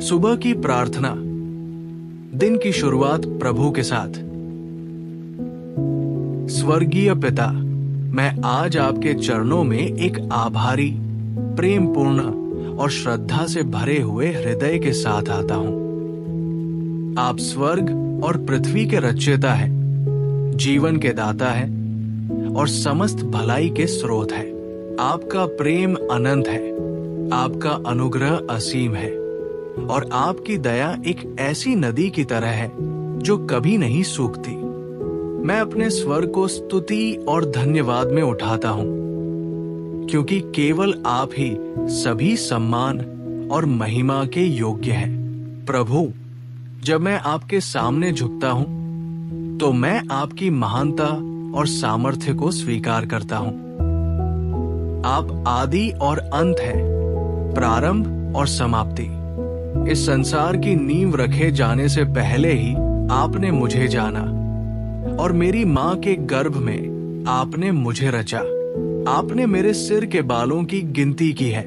सुबह की प्रार्थना, दिन की शुरुआत प्रभु के साथ। स्वर्गीय पिता, मैं आज आपके चरणों में एक आभारी, प्रेमपूर्ण और श्रद्धा से भरे हुए हृदय के साथ आता हूं। आप स्वर्ग और पृथ्वी के रचयिता हैं, जीवन के दाता हैं और समस्त भलाई के स्रोत हैं। आपका प्रेम अनंत है, आपका अनुग्रह असीम है और आपकी दया एक ऐसी नदी की तरह है जो कभी नहीं सूखती। मैं अपने स्वर को स्तुति और धन्यवाद में उठाता हूं, क्योंकि केवल आप ही सभी सम्मान और महिमा के योग्य हैं। प्रभु, जब मैं आपके सामने झुकता हूं, तो मैं आपकी महानता और सामर्थ्य को स्वीकार करता हूं। आप आदि और अंत हैं, प्रारंभ और समाप्ति। इस संसार की नींव रखे जाने से पहले ही आपने मुझे जाना और मेरी मां के गर्भ में आपने मुझे रचा। आपने मेरे सिर के बालों की गिनती की है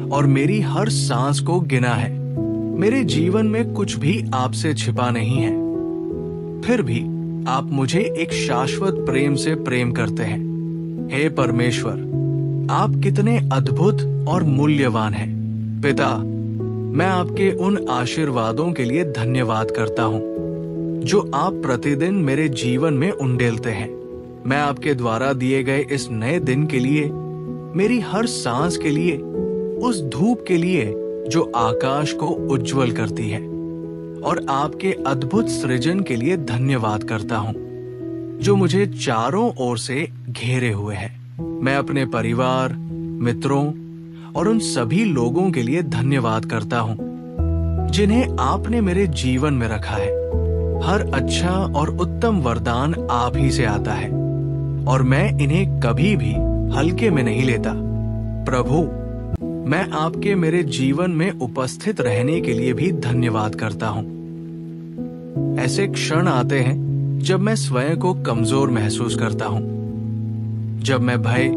और मेरी हर सांस को गिना है। मेरे जीवन में कुछ भी आपसे छिपा नहीं है, फिर भी आप मुझे एक शाश्वत प्रेम से प्रेम करते हैं। हे परमेश्वर, आप कितने अद्भुत और मूल्यवान हैं। पिता, मैं आपके उन आशीर्वादों के लिए धन्यवाद करता हूं जो आप प्रतिदिन मेरे जीवन में उंडेलते हैं। मैं आपके द्वारा दिए गए इस नए दिन के लिए, मेरी हर सांस के लिए, उस धूप के लिए जो आकाश को उज्जवल करती है, और आपके अद्भुत सृजन के लिए धन्यवाद करता हूं जो मुझे चारों ओर से घेरे हुए है। मैं अपने परिवार, मित्रों और उन सभी लोगों के लिए धन्यवाद करता हूं जिन्हें आपने मेरे जीवन में रखा है। हर अच्छा और उत्तम वरदान आप ही से आता है और मैं इन्हें कभी भी हल्के में नहीं लेता। प्रभु, मैं आपके मेरे जीवन में उपस्थित रहने के लिए भी धन्यवाद करता हूं। ऐसे क्षण आते हैं जब मैं स्वयं को कमजोर महसूस करता हूं, जब मैं भय,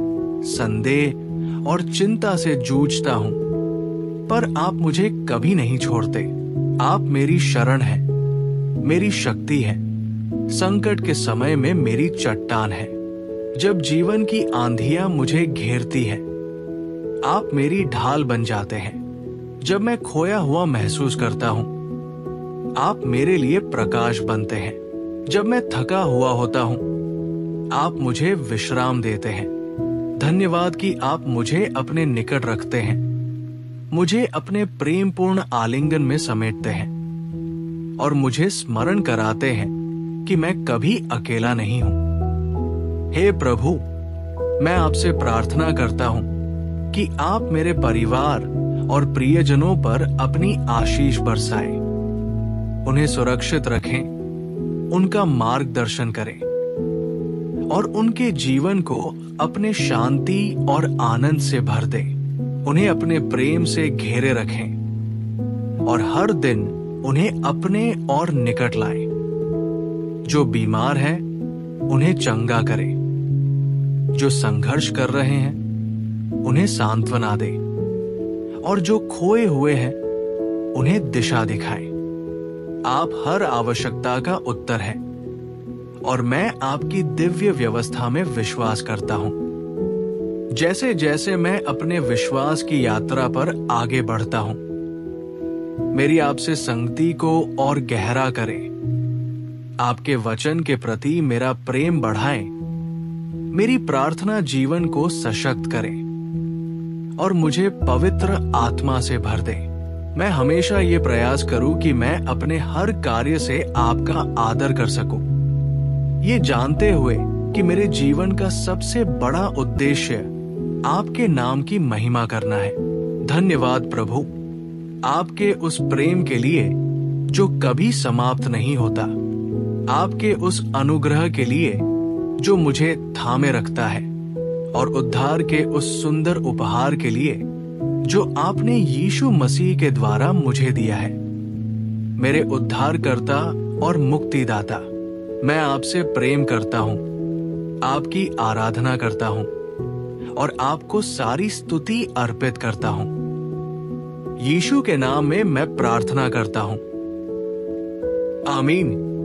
संदेह और चिंता से जूझता हूं, पर आप मुझे कभी नहीं छोड़ते। आप मेरी शरण हैं, मेरी शक्ति है, संकट के समय में मेरी चट्टान है। जब जीवन की आंधियां मुझे घेरती है, आप मेरी ढाल बन जाते हैं। जब मैं खोया हुआ महसूस करता हूं, आप मेरे लिए प्रकाश बनते हैं। जब मैं थका हुआ होता हूं, आप मुझे विश्राम देते हैं। धन्यवाद कि आप मुझे अपने निकट रखते हैं, मुझे अपने प्रेमपूर्ण आलिंगन में समेटते हैं और मुझे स्मरण कराते हैं कि मैं कभी अकेला नहीं हूं। हे प्रभु, मैं आपसे प्रार्थना करता हूं कि आप मेरे परिवार और प्रियजनों पर अपनी आशीष बरसाएं, उन्हें सुरक्षित रखें, उनका मार्गदर्शन करें और उनके जीवन को अपने शांति और आनंद से भर दें। उन्हें अपने प्रेम से घेरे रखें और हर दिन उन्हें अपने और निकट लाएं। जो बीमार हैं, उन्हें चंगा करें। जो संघर्ष कर रहे हैं, उन्हें सांत्वना दे और जो खोए हुए हैं, उन्हें दिशा दिखाएं। आप हर आवश्यकता का उत्तर हैं और मैं आपकी दिव्य व्यवस्था में विश्वास करता हूं। जैसे जैसे मैं अपने विश्वास की यात्रा पर आगे बढ़ता हूं, मेरी आपसे संगति को और गहरा करें। आपके वचन के प्रति मेरा प्रेम बढ़ाएं। मेरी प्रार्थना जीवन को सशक्त करें और मुझे पवित्र आत्मा से भर दे। मैं हमेशा ये प्रयास करूं कि मैं अपने हर कार्य से आपका आदर कर सकूं, ये जानते हुए कि मेरे जीवन का सबसे बड़ा उद्देश्य आपके नाम की महिमा करना है। धन्यवाद प्रभु, आपके उस प्रेम के लिए जो कभी समाप्त नहीं होता, आपके उस अनुग्रह के लिए जो मुझे थामे रखता है और उद्धार के उस सुंदर उपहार के लिए जो आपने यीशु मसीह के द्वारा मुझे दिया है। मेरे उद्धारकर्ता और मुक्तिदाता, मैं आपसे प्रेम करता हूं, आपकी आराधना करता हूं और आपको सारी स्तुति अर्पित करता हूं। यीशु के नाम में मैं प्रार्थना करता हूं, आमीन।